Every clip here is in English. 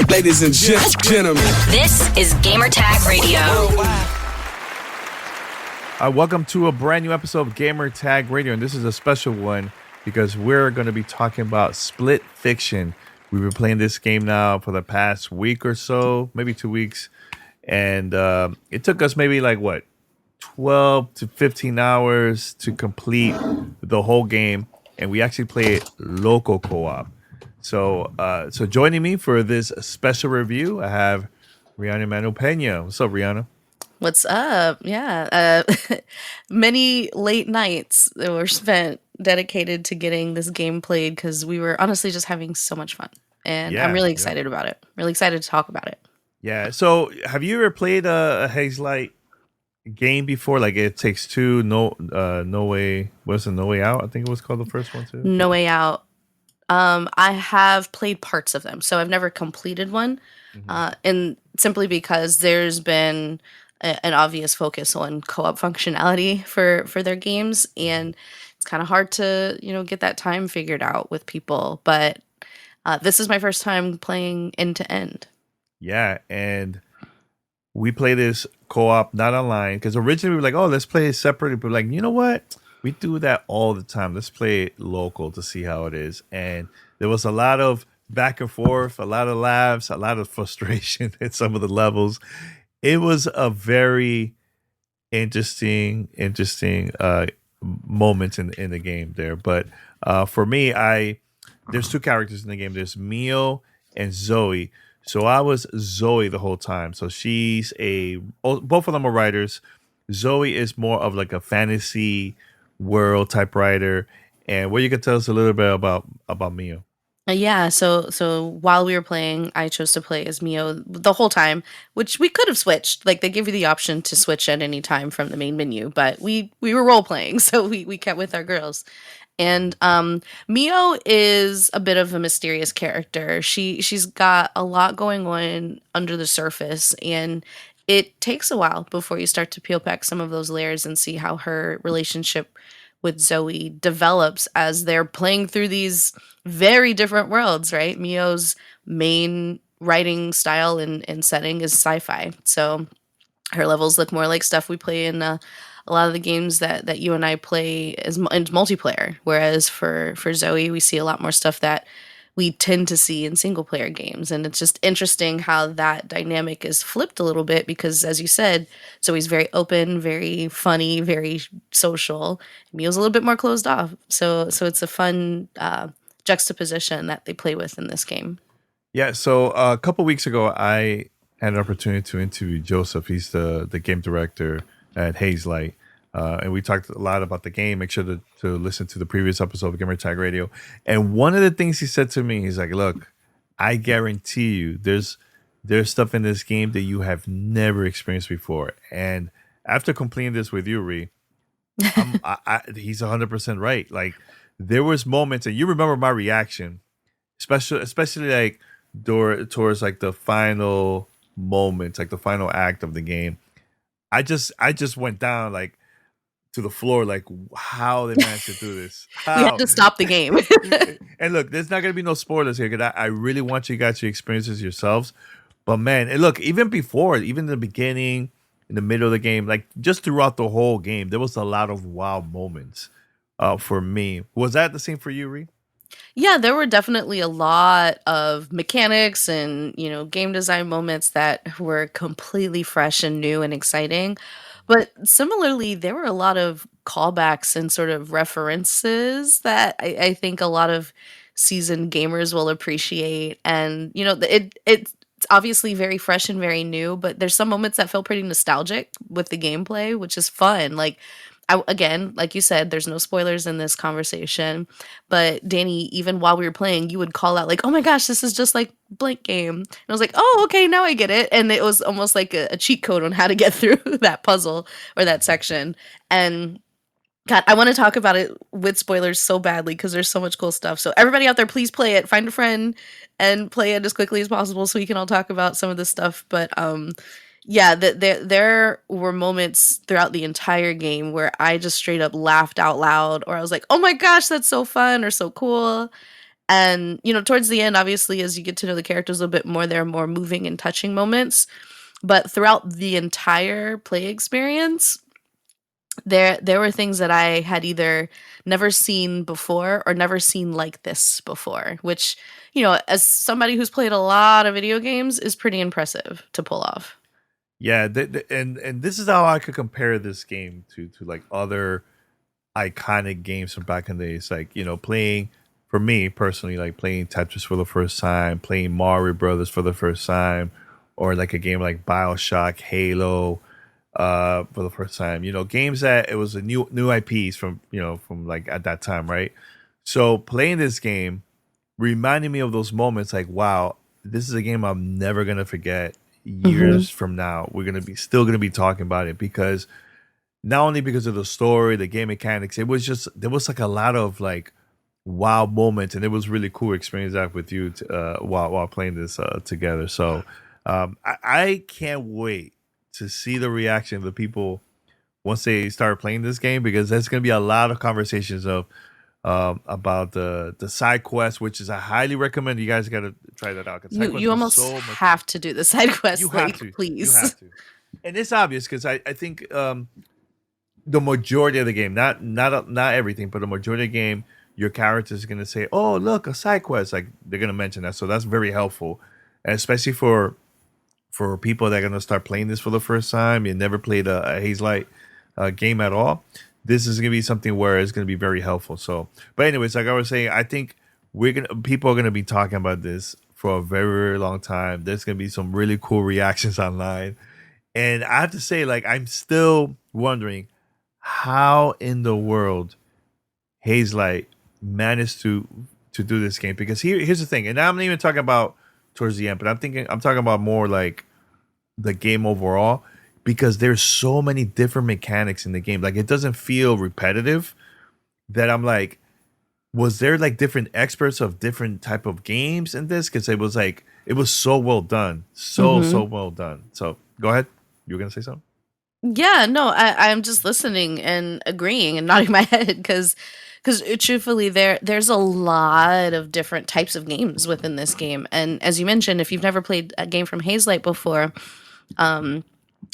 Ladies and gentlemen, this is Gamertag Radio. Welcome to a brand new episode of Gamertag Radio, and this is a special one because we're going to be talking about Split Fiction. We've been playing this game now for the past week or so, maybe 2 weeks, and it took us maybe 12 to 15 hours to complete the whole game, and we actually played local co-op. So joining me for this special review, I have Riana Peña. What's up, Riana? What's up? Yeah. Many late nights that were spent dedicated to getting this game played because we were honestly just having so much fun. And I'm really excited about it. Really excited to talk about it. Yeah. So have you ever played a Hazelight game before? Like It Takes Two, No Way Out? I think it was called the first one too. No Way Out. I have played parts of them, so I've never completed one. And simply because there's been an obvious focus on co-op functionality for their games, and it's kind of hard to get that time figured out with people. But this is my first time playing end to end. Yeah, and we play this co-op not online because originally we were like, oh, let's play it separately. But like, you know what? We do that all the time. Let's play it local to see how it is. And there was a lot of back and forth, a lot of laughs, a lot of frustration at some of the levels. It was a very interesting moment in the game there. But for me, there's two characters in the game. There's Mio and Zoe. So I was Zoe the whole time. So both of them are writers. Zoe is more of like a fantasy world type writer. And what you can tell us a little bit about Mio. Yeah, so while we were playing, I chose to play as Mio the whole time, which we could have switched. Like, they give you the option to switch at any time from the main menu, but we were role playing, so we kept with our girls. And Mio is a bit of a mysterious character. She's got a lot going on under the surface, and it takes a while before you start to peel back some of those layers and see how her relationship with Zoe develops as they're playing through these very different worlds, right? Mio's main writing style and setting is sci-fi. So her levels look more like stuff we play in a lot of the games that you and I play in multiplayer. Whereas for Zoe, we see a lot more stuff that we tend to see in single player games. And it's just interesting how that dynamic is flipped a little bit because, as you said, Zoe's very open, very funny, very social. Mio's a little bit more closed off. So it's a fun juxtaposition that they play with in this game. Yeah, so a couple weeks ago, I had an opportunity to interview Joseph. He's the game director at Hazelight. And we talked a lot about the game. Make sure to listen to the previous episode of Gamertag Radio. And one of the things he said to me, he's like, look, I guarantee you there's stuff in this game that you have never experienced before. And after completing this with you, Ree, he's 100% right. Like, there was moments, and you remember my reaction, especially like towards like the final moments, like the final act of the game. I just went down like to the floor, like how they managed to do this. We had to stop the game. And look, there's not gonna be no spoilers here because I really want you guys to experience this yourselves. But man, and look, even in the beginning, in the middle of the game, like just throughout the whole game, there was a lot of wow moments for me. Was that the same for you, Ree? Yeah, there were definitely a lot of mechanics and, game design moments that were completely fresh and new and exciting. But similarly, there were a lot of callbacks and sort of references that I think a lot of seasoned gamers will appreciate. And, it's obviously very fresh and very new, but there's some moments that feel pretty nostalgic with the gameplay, which is fun. Like, again, like you said, there's no spoilers in this conversation, but Danny, even while we were playing, you would call out like, oh my gosh, this is just like blank game. And I was like, oh, okay, now I get it. And it was almost like a cheat code on how to get through that puzzle or that section. And God, I want to talk about it with spoilers so badly because there's so much cool stuff. So everybody out there, please play it. Find a friend and play it as quickly as possible so we can all talk about some of this stuff. But yeah, there were moments throughout the entire game where I just straight up laughed out loud, or I was like, oh my gosh, that's so fun or so cool. And, towards the end, obviously, as you get to know the characters a little bit more, there are more moving and touching moments. But throughout the entire play experience, there were things that I had either never seen before or never seen like this before, which, as somebody who's played a lot of video games, is pretty impressive to pull off. Yeah, and this is how I could compare this game to like other iconic games from back in the days. Like, playing, for me personally, like playing Tetris for the first time, playing Mario Brothers for the first time, or like a game like BioShock, Halo, for the first time. Games that it was a new IPs from like at that time, right? So playing this game reminded me of those moments. Like, wow, this is a game I'm never gonna forget. Years from now, we're still gonna be talking about it, because not only because of the story, the game mechanics, there was like a lot of like wow moments, and it was really cool experience that with you while playing this together. So I can't wait to see the reaction of the people once they start playing this game, because there's going to be a lot of conversations of about the side quest, which is I highly recommend you guys got to try that out. You almost have to do the side quest. You have to, please. You have to, and it's obvious because I think the majority of the game, not everything, but the majority of the game, your character is going to say, "Oh, look, a side quest." Like they're going to mention that, so that's very helpful, and especially for people that are going to start playing this for the first time. You never played a Hazelight game at all. This is going to be something where it's going to be very helpful. So, but anyways, like I was saying, I think people are going to be talking about this for a very, very long time. There's going to be some really cool reactions online. And I have to say, like, I'm still wondering how in the world Hazelight managed to do this game. Because here's the thing, and I'm not even talking about towards the end, but I'm talking about more like the game overall, because there's so many different mechanics in the game. Like, it doesn't feel repetitive, that I'm like, was there like different experts of different type of games in this? Because it was so well done. So well done. So go ahead. You were going to say something? Yeah, no, I'm just listening and agreeing and nodding my head because truthfully there's a lot of different types of games within this game. And as you mentioned, if you've never played a game from Hazelight before,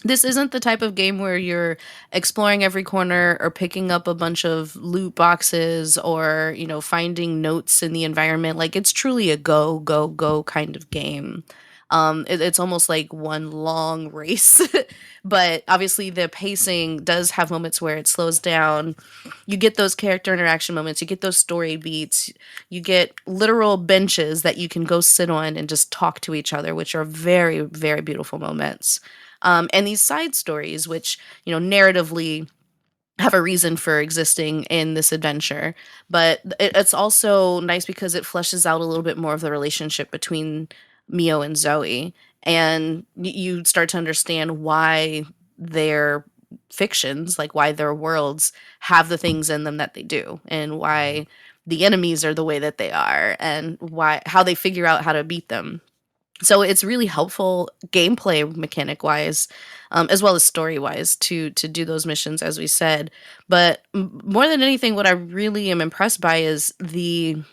this isn't the type of game where you're exploring every corner or picking up a bunch of loot boxes or, finding notes in the environment. Like, it's truly a go, go, go kind of game. It's almost like one long race, but obviously the pacing does have moments where it slows down. You get those character interaction moments, you get those story beats, you get literal benches that you can go sit on and just talk to each other, which are very, very beautiful moments. And these side stories, which, narratively have a reason for existing in this adventure. But it's also nice because it fleshes out a little bit more of the relationship between Mio and Zoe. And you start to understand why their fictions, like why their worlds have the things in them that they do, and why the enemies are the way that they are, and how they figure out how to beat them. So it's really helpful gameplay mechanic wise, as well as story wise, to do those missions, as we said. But more than anything, what I really am impressed by is this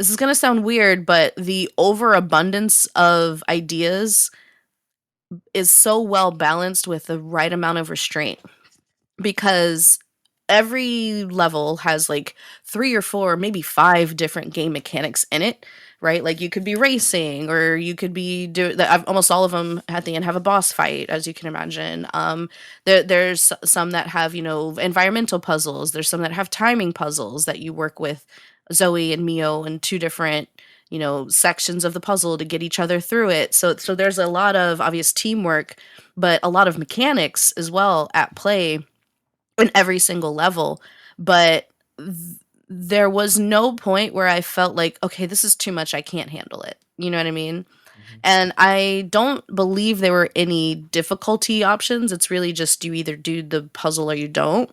is going to sound weird, but the overabundance of ideas is so well balanced with the right amount of restraint, because every level has like 3 or 4, maybe 5 different game mechanics in it, right? Like, you could be racing, or you could be almost all of them at the end have a boss fight, as you can imagine. There's some that have, environmental puzzles. There's some that have timing puzzles that you work with Zoe and Mio in 2 different, sections of the puzzle to get each other through it. So there's a lot of obvious teamwork, but a lot of mechanics as well at play in every single level. But there was no point where I felt like, okay, this is too much, I can't handle it. You know what I mean? And I don't believe there were any difficulty options. It's really just you either do the puzzle or you don't,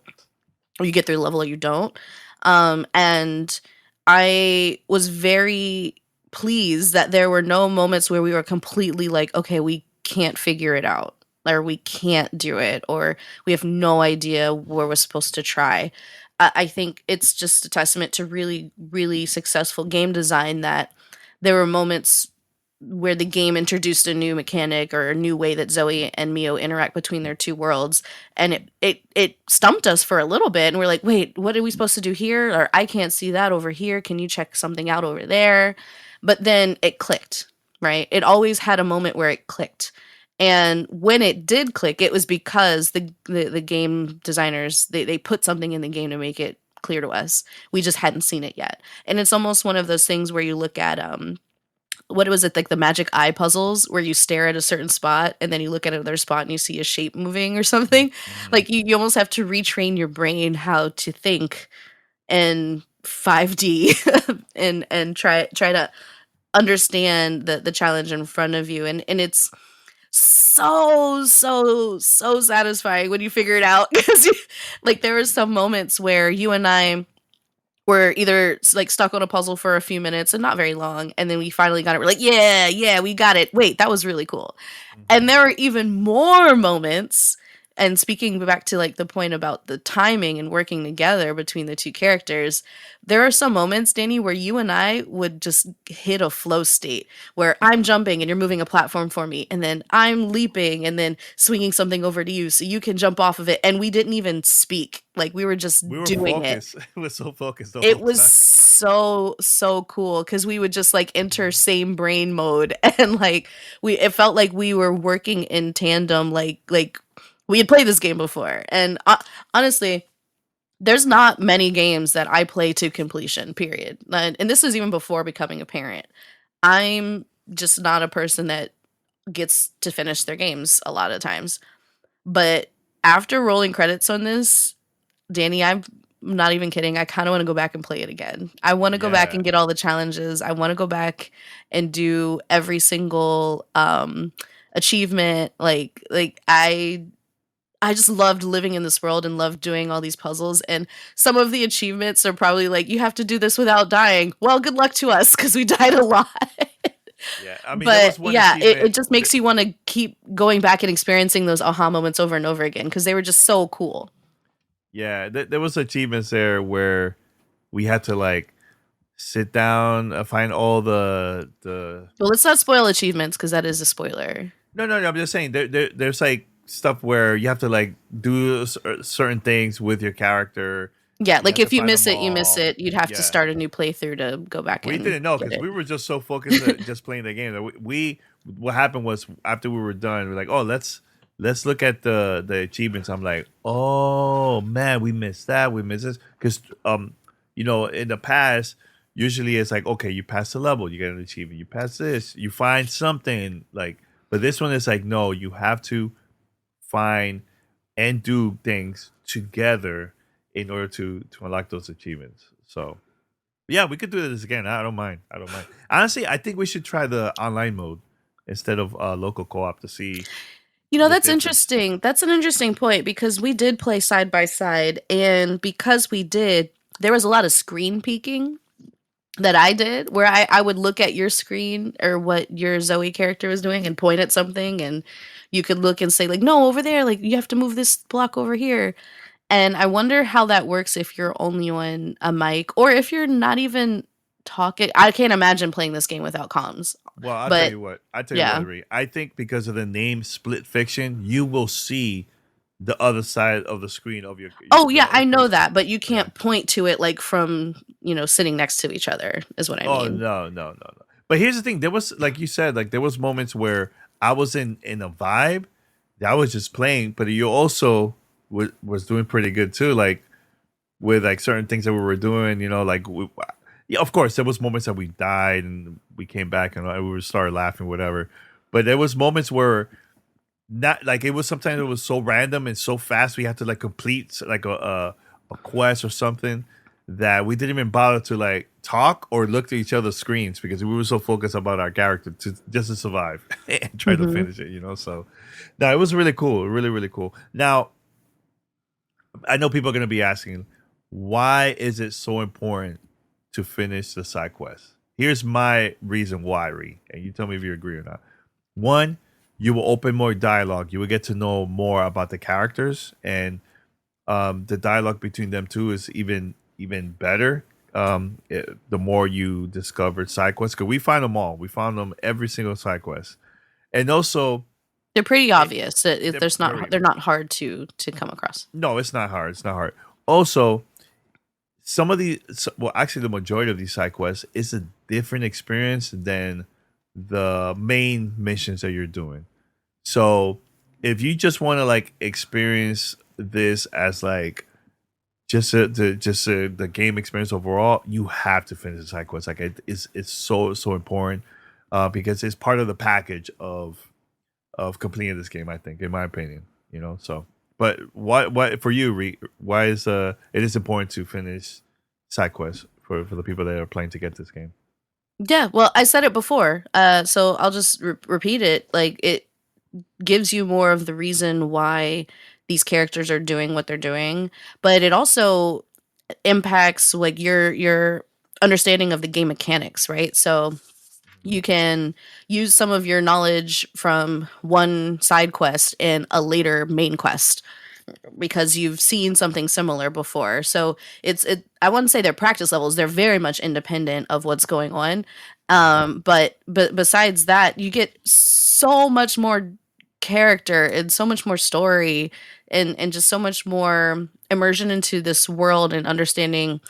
or you get through the level or you don't. And I was very pleased that there were no moments where we were completely like, okay, we can't figure it out, or we can't do it, or we have no idea where we're supposed to try. I think it's just a testament to really, really successful game design that there were moments where the game introduced a new mechanic or a new way that Zoe and Mio interact between their two worlds, and it stumped us for a little bit, and we're like, wait, what are we supposed to do here? Or I can't see that over here. Can you check something out over there? But then it clicked, right? It always had a moment where it clicked. And when it did click, it was because the game designers they put something in the game to make it clear to us. We just hadn't seen it yet. And it's almost one of those things where you look at what was it, like the magic eye puzzles where you stare at a certain spot and then you look at another spot and you see a shape moving or something. Like you almost have to retrain your brain how to think in 5D and try to understand the challenge in front of you. And it's so satisfying when you figure it out, because like there were some moments where you and I were either like stuck on a puzzle for a few minutes and not very long, and then we finally got it. We're like, yeah, we got it. Wait, that was really cool. And there were even more moments. And speaking back to like the point about the timing and working together between the two characters, there are some moments, Danny, where you and I would just hit a flow state where I'm jumping and you're moving a platform for me, and then I'm leaping and then swinging something over to you so you can jump off of it. And we didn't even speak. Like we were just doing focused. It. We were so focused. It was so cool because we would just like enter same brain mode, and like it felt like we were working in tandem, like we had played this game before. And honestly, there's not many games that I play to completion, period. And this is even before becoming a parent. I'm just not a person that gets to finish their games a lot of times. But after rolling credits on this, Danny, I'm not even kidding. I kind of want to go back and play it again. I want to go back and get all the challenges. I want to go back and do every single achievement. Like I just loved living in this world and loved doing all these puzzles. And some of the achievements are probably like, you have to do this without dying. Well, good luck to us, because we died a lot. Yeah, I mean, but yeah, it just makes you want to keep going back and experiencing those aha moments over and over again, because they were just so cool. Yeah, there was achievements there where we had to like sit down, find all the. Well, let's not spoil achievements, because that is a spoiler. No. I'm just saying there's like stuff where you have to like do certain things with your character. Yeah, like if you miss it, you miss it. You'd have to start a new playthrough to go back. We didn't know, because we were just so focused at just playing the game. What happened was, after we were done, we're like, oh, let's look at the achievements. I'm like, oh man, we missed that. We missed this, because in the past, usually it's like, okay, you pass the level, you get an achievement. You pass this, you find something like. But this one is like, no, you have to find and do things together in order to unlock those achievements. So yeah, we could do this again. I don't mind. Honestly, I think we should try the online mode instead of local co-op to see. That's interesting. That's an interesting point, because we did play side by side, and because we did, there was a lot of screen peeking that I did, where I would look at your screen or what your Zoe character was doing and point at something, and you could look and say like, no, over there, like you have to move this block over here. And I wonder how that works if you're only on a mic, or if you're not even talking. I can't imagine playing this game without comms. Well, I'll tell you what, Ree. I think because of the name Split Fiction, you will see the other side of the screen of your. I know that, but you can't point to it like from sitting next to each other, is what I mean. Oh no. But here's the thing: there was, like you said, like there was moments where I was in a vibe. I was just playing, but you also was doing pretty good too, like with like certain things that we were doing. Of course, there was moments that we died and we came back and we started laughing, whatever. But there was moments where. Not like it was, sometimes it was so random and so fast we had to like complete like a quest or something that we didn't even bother to like talk or look at each other's screens, because we were so focused about our character just to survive and try to finish it, So no, it was really cool, really cool. Now I know people are going to be asking, why is it so important to finish the side quest? Here's my reason why, Ree, and you tell me if you agree or not. One, you will open more dialogue. You will get to know more about the characters, and The dialogue between them two is even better. The more you discover side quests, because we find them all. We found them every single side quest, and also They're pretty it, obvious. they're There's very not they're not hard to come across. no, it's not hard. It's not hard. Also, some of the well, actually, the majority of these side quests is a different experience than the main missions that you're doing. So, if you just want to like experience this as like the game experience overall, you have to finish the side quest. Like it's so important because it's part of the package of completing this game. I think, in my opinion, So, but what for you, why is it is important to finish side quests for the people that are playing to get this game? Yeah, well, I said it before, so I'll just repeat it. Like it gives you more of the reason why these characters are doing what they're doing, but it also impacts like your understanding of the game mechanics, right? So you can use some of your knowledge from one side quest in a later main quest because you've seen something similar before. So I wouldn't say they're practice levels, they're very much independent of what's going on. But besides that, you get so much more character and so much more story and just so much more immersion into this world and understanding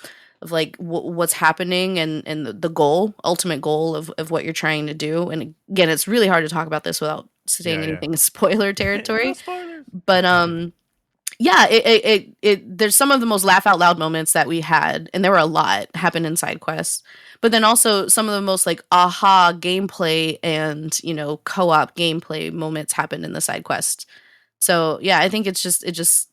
of like what's happening and the ultimate goal of what you're trying to do. And again, it's really hard to talk about this without saying Yeah, anything spoiler territory. No spoilers. But yeah, there's some of the most laugh out loud moments that we had, and there were a lot happened in side quests. But then also some of the most like aha gameplay and co-op gameplay moments happened in the side quest. So yeah, I think it just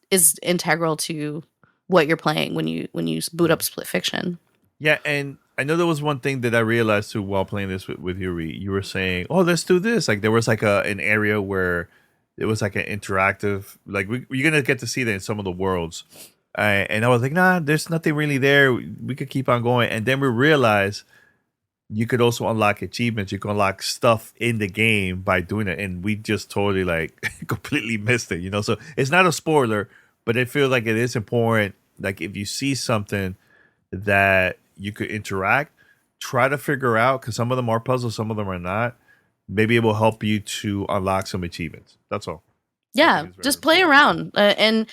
is integral to what you're playing when you boot up Split Fiction. Yeah, and I know there was one thing that I realized too while playing this with Yuri. You were saying, "Oh, let's do this." Like there was like an area where it was like an interactive. Like you're gonna get to see that in some of the worlds, and I was like, "Nah, there's nothing really there. We could keep on going." And then we realized you could also unlock achievements. You can unlock stuff in the game by doing it, and we just totally like completely missed it. So it's not a spoiler, but I feel like it is important. Like if you see something that you could interact, try to figure out, because some of them are puzzles, some of them are not. Maybe it will help you to unlock some achievements. That's all. Yeah, just play around. And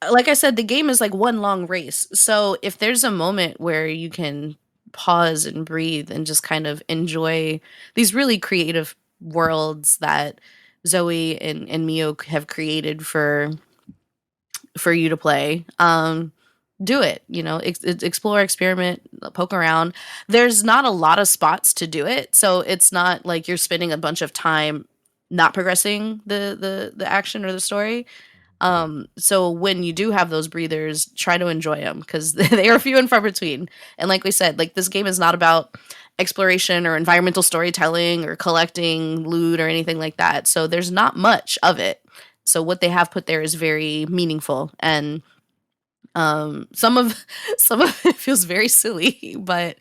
like I said, the game is like one long race. So if there's a moment where you can pause and breathe and just kind of enjoy these really creative worlds that Zoe and Mio have created for you to play, do it. Explore, experiment, poke around. There's not a lot of spots to do it, so it's not like you're spending a bunch of time not progressing the action or the story. So when you do have those breathers, try to enjoy them because they are few and far between. And like we said, like this game is not about exploration or environmental storytelling or collecting loot or anything like that. So there's not much of it. So what they have put there is very meaningful, and some of it feels very silly, but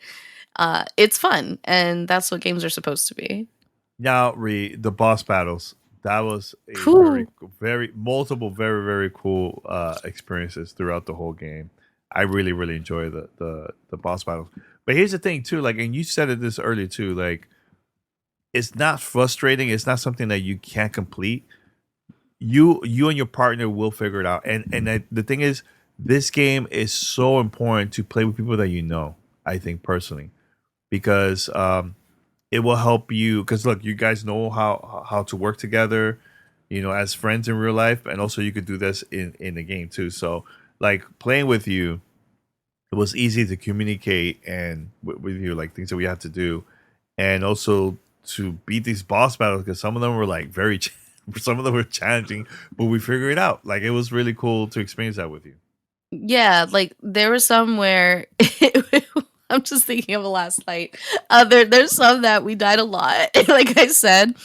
it's fun, and that's what games are supposed to be. Now, the boss battles. That was a Cool. very multiple, very, very cool experiences throughout the whole game. I really, really enjoy the boss battles. But here's the thing too, like, and you said it this earlier too, like, it's not frustrating. It's not something that you can't complete. You and your partner will figure it out. And the thing is, this game is so important to play with people that you know. I think personally, because it will help you. Because look, you guys know how to work together, as friends in real life, and also you could do this in the game too. So, like playing with you, it was easy to communicate and with you, like things that we had to do, and also to beat these boss battles because some of them were like some of them were challenging, but we figured it out. Like it was really cool to experience that with you. Yeah, like there was some where I'm just thinking of a last night. There's some that we died a lot, like I said,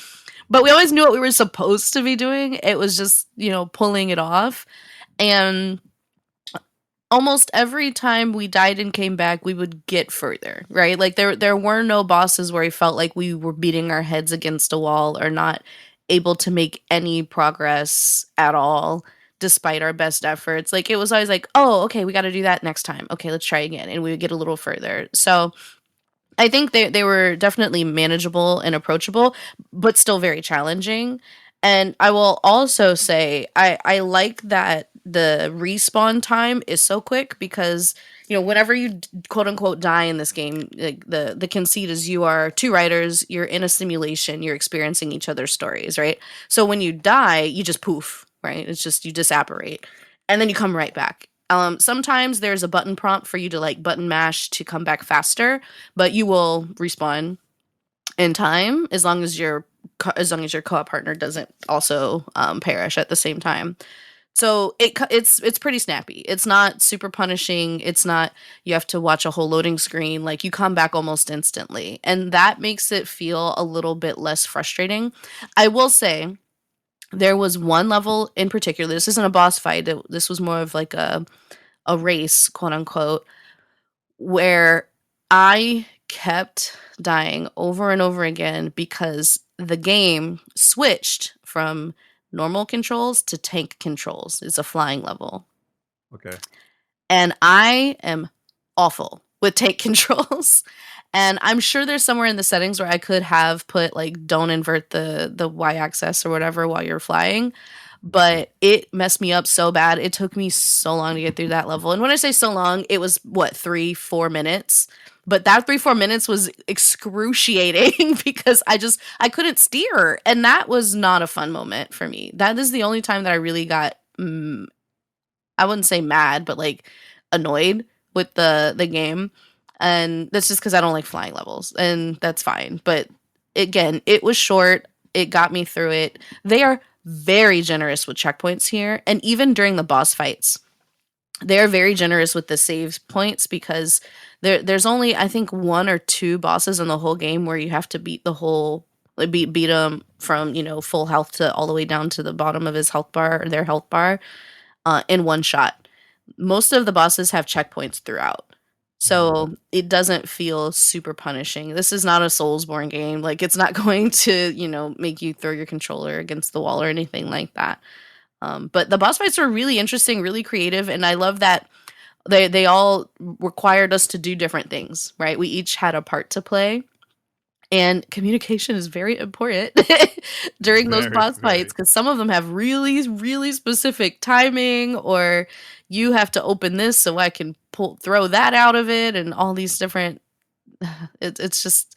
but we always knew what we were supposed to be doing. It was just pulling it off, and almost every time we died and came back, we would get further, right? Like there were no bosses where we felt like we were beating our heads against a wall or not able to make any progress at all. despite our best efforts. Like, it was always like, oh, okay, we got to do that next time. Okay, let's try again. And we would get a little further. So I think they were definitely manageable and approachable, but still very challenging. And I will also say I like that the respawn time is so quick because, whenever you quote unquote die in this game, like the conceit is you are two writers, you're in a simulation, you're experiencing each other's stories, right? So when you die, you just poof, right? It's just you disapparate. And then you come right back. Sometimes there's a button prompt for you to like button mash to come back faster, but you will respawn in time as long as your co-op partner doesn't also perish at the same time. So it's pretty snappy. It's not super punishing. It's not you have to watch a whole loading screen. Like, you come back almost instantly, and that makes it feel a little bit less frustrating. I will say there was one level in particular. This isn't a boss fight. This was more of like a race, quote unquote, where I kept dying over and over again because the game switched from normal controls to tank controls. It's a flying level. Okay. And I am awful with tank controls. And I'm sure there's somewhere in the settings where I could have put like don't invert the y-axis or whatever while you're flying. But it messed me up so bad. It took me so long to get through that level. And when I say so long, it was 3-4 minutes. But that 3-4 minutes was excruciating because I couldn't steer. And that was not a fun moment for me. That is the only time that I really got, I wouldn't say mad, but like annoyed with the game. And that's just because I don't like flying levels. And that's fine. But again, it was short. It got me through it. They are very generous with checkpoints here. And even during the boss fights, they're very generous with the save points because there's only, I think, 1 or 2 bosses in the whole game where you have to beat the whole, beat him from, full health to all the way down to the bottom of his health bar or their health bar in one shot. Most of the bosses have checkpoints throughout. So it doesn't feel super punishing. This is not a Soulsborne game. Like, it's not going to, make you throw your controller against the wall or anything like that. But the boss fights were really interesting, really creative. And I love that they all required us to do different things, right? We each had a part to play. And communication is very important during those boss fights because some of them have really, really specific timing, or you have to open this so I can throw that out of it, and all these different. It's just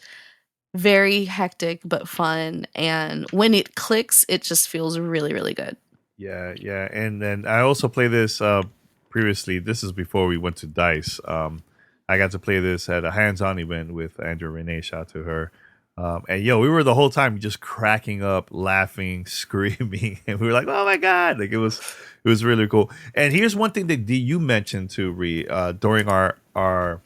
very hectic but fun, and when it clicks, it just feels really, really good. Yeah, yeah, and then I also played this previously. This is before we went to DICE. I got to play this at a hands-on event with Andrew Renee. Shout out to her. And we were the whole time just cracking up, laughing, screaming, and we were like, "Oh my god!" Like, it was really cool. And here's one thing that you mentioned too, Ree, during our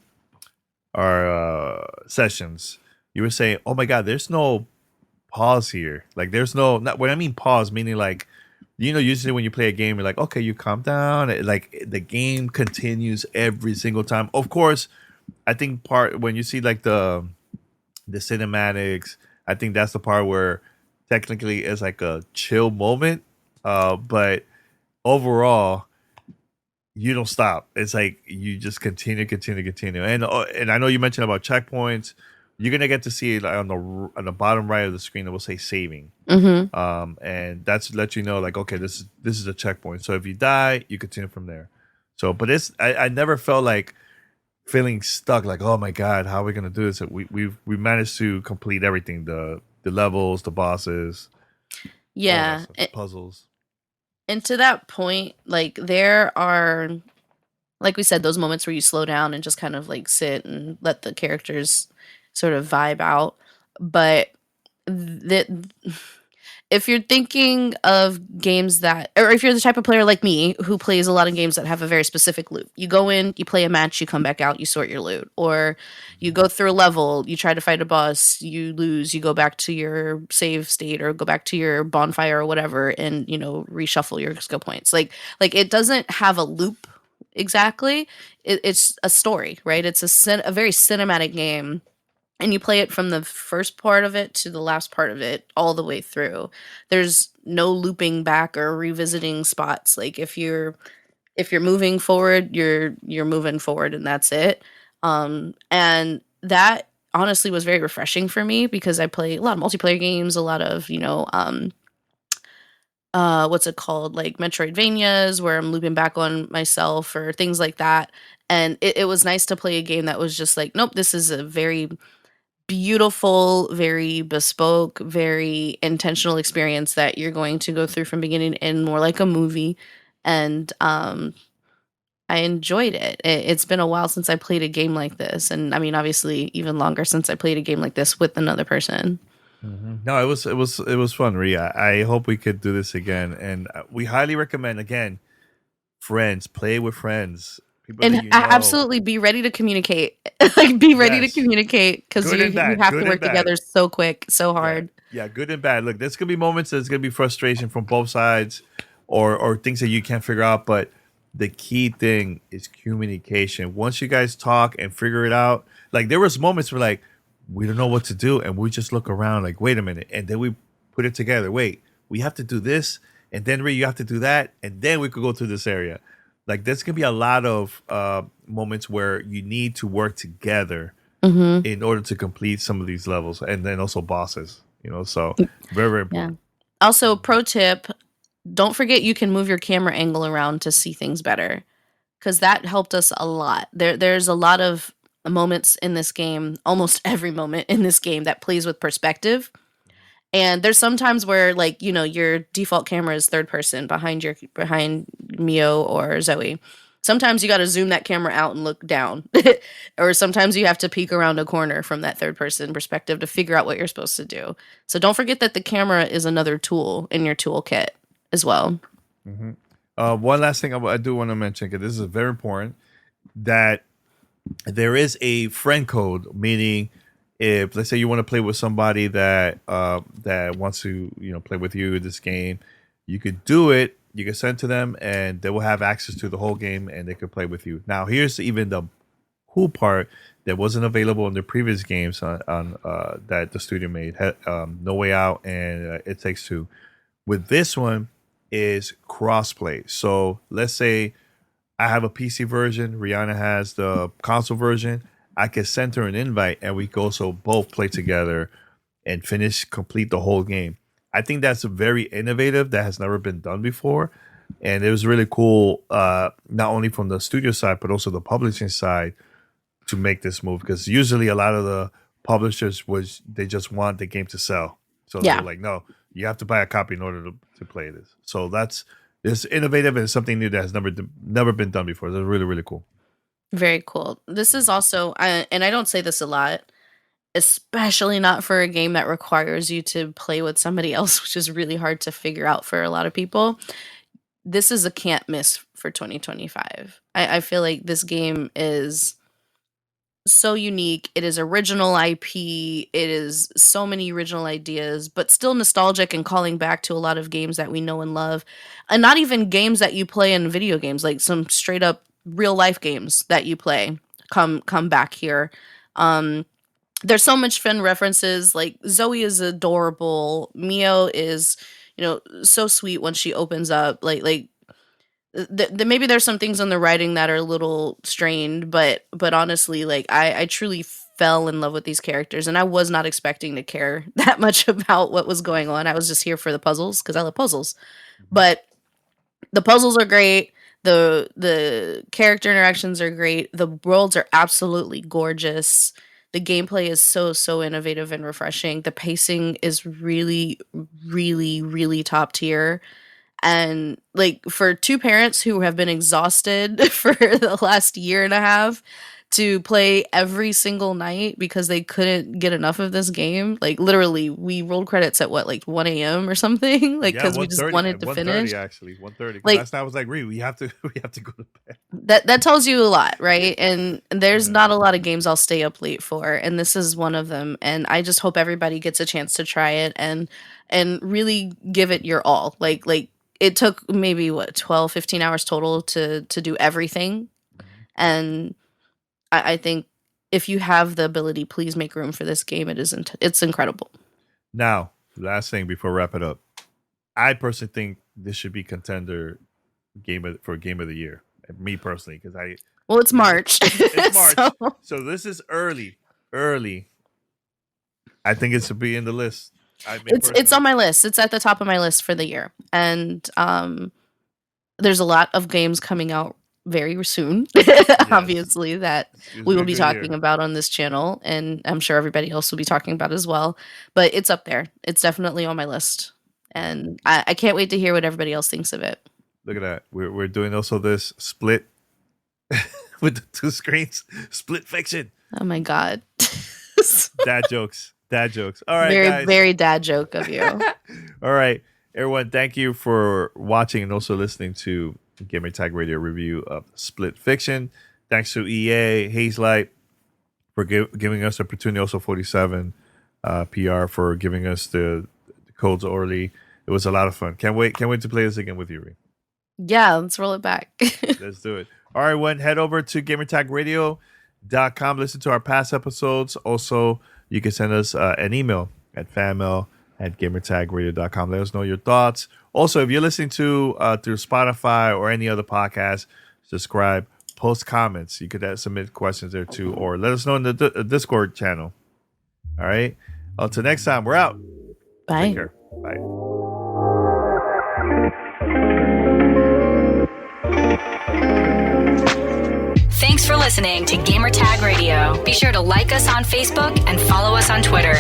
sessions. You were saying, "Oh my god, there's no pause here. Like, there's no, not when I mean pause, meaning like, usually when you play a game, you're like, okay, you calm down. Like, the game continues every single time. Of course, I think when you see like the cinematics, I think that's the part where technically it's like a chill moment. But overall, you don't stop. It's like you just continue. And I know you mentioned about checkpoints. You're gonna get to see it on the bottom right of the screen. It will say saving, and that's to let you know, like, okay, this is a checkpoint. So if you die, you continue from there. So, but I never felt like feeling stuck. Like, oh my god, how are we gonna do this? We managed to complete everything: the levels, the bosses, yeah, puzzles. And to that point, like, there are, like we said, those moments where you slow down and just kind of like sit and let the characters sort of vibe out. But if you're thinking of games or if you're the type of player like me who plays a lot of games that have a very specific loop, you go in, you play a match, you come back out, you sort your loot, or you go through a level, you try to fight a boss, you lose, you go back to your save state or go back to your bonfire or whatever, and reshuffle your skill points. Like it doesn't have a loop exactly. It's a story, right? It's a very cinematic game. and you play it from the first part of it to the last part of it all the way through. There's no looping back or revisiting spots. Like if you're moving forward, you're moving forward and that's it. And that honestly was very refreshing for me because I play a lot of multiplayer games, a lot of, what's it called? Like Metroidvanias where I'm looping back on myself or things like that. And it was nice to play a game that was just like, nope, this is a very beautiful, very bespoke, very intentional experience that you're going to go through from beginning to end, more like a movie. And I enjoyed it. It's been a while since I played a game like this, and I mean, obviously, even longer since I played a game like this with another person. No, it was fun, Ria. I hope we could do this again, and we highly recommend again. Friends, play with friends, people that And you know. absolutely be ready to communicate. Like, be ready to Yes. communicate because Good you and bad, have good to and work bad. together so quick, so hard. Yeah, good and bad. Look, there's gonna be moments there's gonna be frustration from both sides, or things that you can't figure out. But the key thing is communication. Once you guys talk and figure it out, like there was moments where like we don't know what to do, and we just look around like, wait a minute, and then we put it together. Wait, we have to do this, and then Ray, you have to do that, and then we could go to this area. Like there's gonna be a lot of moments where you need to work together Mm-hmm. in order to complete some of these levels, and then also bosses. So very very Yeah. important. Also, pro tip: don't forget you can move your camera angle around to see things better, because that helped us a lot. There's a lot of moments in this game, almost every moment in this game that plays with perspective. And there's sometimes where like, your default camera is third person behind Mio or Zoe. Sometimes you got to zoom that camera out and look down. Or sometimes you have to peek around a corner from that third person perspective to figure out what you're supposed to do. So don't forget that the camera is another tool in your toolkit as well. One last thing I do want to mention, because this is very important, that there is a friend code, meaning if let's say you want to play with somebody that wants to play with you this game, you could do it. You can send to them, and they will have access to the whole game, and they could play with you. Now, here's even the cool part that wasn't available in the previous games on that the studio made, No Way Out and It Takes Two. With this one is crossplay. So let's say I have a PC version, Rihanna has the console version. I can send her an invite, and we can also both play together and complete the whole game. I think that's very innovative. That has never been done before, and it was really cool. Not only from the studio side, but also the publishing side to make this move, because usually a lot of the publishers they just want the game to sell, so Yeah. they're like, no, you have to buy a copy in order to play this. So it's innovative, and it's something new that has never been done before. That's really really cool. Very cool. This is also, and I don't say this a lot, especially not for a game that requires you to play with somebody else, which is really hard to figure out for a lot of people. This is a can't miss for 2025. I feel like this game is so unique. It is original IP. It is so many original ideas, but still nostalgic and calling back to a lot of games that we know and love. And not even games that you play in video games, like some straight up real life games that you play come back here. There's so much fun references. Like Zoe is adorable. Mio is, so sweet when she opens up. Like maybe there's some things in the writing that are a little strained, but honestly, like I truly fell in love with these characters, and I was not expecting to care that much about what was going on. I was just here for the puzzles because I love puzzles. But the puzzles are great. The character interactions are great. The worlds are absolutely gorgeous. The gameplay is so innovative and refreshing. The pacing is really, really, really top tier. And like for two parents who have been exhausted for the last year and a half to play every single night because they couldn't get enough of this game. Like literally, we rolled credits at what, like 1 a.m. or something? Like because we just 1:30, wanted to 1:30 finish. actually, 1:30. Like Last night I was like, we have to go to bed. that tells you a lot, right? And there's not a lot of games I'll stay up late for, and this is one of them. And I just hope everybody gets a chance to try it and really give it your all. Like it took maybe what 12, 15 hours total to do everything. And I think if you have the ability, please make room for this game. It's incredible. Now, last thing before we wrap it up, I personally think this should be contender for game of the year. Me personally, because well, it's March. It's March, so this is early. I think it should be in the list. It's on my list. It's at the top of my list for the year, and there's a lot of games coming out very soon, obviously, that we will be talking about on this channel, and I'm sure everybody else will be talking about as well. But it's up there. It's definitely on my list, and I can't wait to hear what everybody else thinks of it. Look at that. We're doing also this split with the two screens. Split fiction. Oh my God. Dad jokes. All right, very, guys. very dad joke of you. All right, everyone. Thank you for watching and also listening to Gamertag Radio review of Split Fiction. Thanks to EA, Hazelight for giving us the opportunity. Also 47 PR for giving us the codes early. It was a lot of fun. Can't wait to play this again with you, Ree. Yeah, let's roll it back. Let's do it. All right, everyone. Head over to GamertagRadio.com. Listen to our past episodes. Also, you can send us an email at fanmail@gamertagradio.com. Let us know your thoughts. Also, if you're listening to through Spotify or any other podcast, subscribe, post comments. You could submit questions there too, or let us know in the Discord channel. All right. Until next time, we're out. Bye. Take care. Bye. Thanks for listening to Gamertag Radio. Be sure to like us on Facebook and follow us on Twitter.